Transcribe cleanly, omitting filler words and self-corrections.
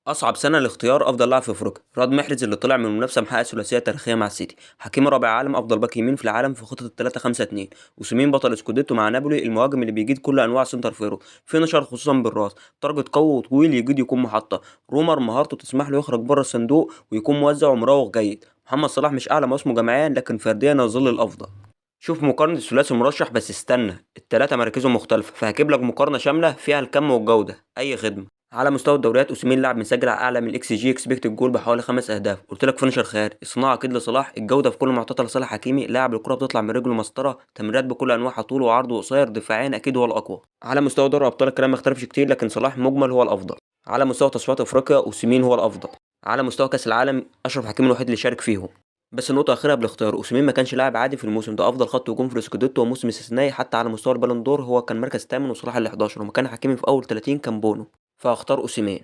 أصعب سنة لاختيار أفضل لاعب في أفريقيا، رياض محرز اللي طلع من المنافسة محقق ثلاثية تاريخية مع السيتي، حكيمي رابع عالم أفضل باك يمين في العالم في خطة ال3-5-2، وسيمين بطل سكوديتو مع نابولي المهاجم اللي بيجيد كل أنواع سنتر فيرو، فينيشر خصوصا بالراس، تارجت قوي وطويل يجيد يكون محطة، رومر مهارته تسمح له يخرج بره الصندوق ويكون موزع ومراوغ جيد، محمد صلاح مش أعلى مواسمه جماعيا لكن فرديا يظل الأفضل. شوف مقارنة الثلاثي المرشح بس استنى التلاتة مراكزهم مختلفة فهجيب لك مقارنة شاملة فيها الكم والجودة أي خدمة. على مستوى الدوريات اوسيمين لاعب مسجل اعلى من الاكس جي اكسبكتد جول بحوالي 5 اهداف، قلت لك فينشر خياري، الصناعه اكيد لصلاح، الجوده في كل معطيات لصالح حكيمي، لاعب الكره بتطلع من رجله مسطره، تمريرات بكل انواعها طول وعرض وقصير، دفاعيا اكيد هو الاقوى. على مستوى دوري ابطال الكلام ما اختلفش كتير لكن صلاح مجمل هو الافضل. على مستوى تصفيات افريقيا اوسيمين هو الافضل. على مستوى كاس العالم اشرف حكيمي الوحيد اللي شارك فيهم. بس النقطة الأخيرة بالاختيار أوسيمين ما كانش لاعب عادي في الموسم ده، أفضل خط هجوم في السكوديتو وموسم استثنائي، حتى على مستوى البالون دور هو كان مركز تامن وصلاح ال11 ومكان حكيمي في أول 30 كان بونو، فاختار أوسيمين.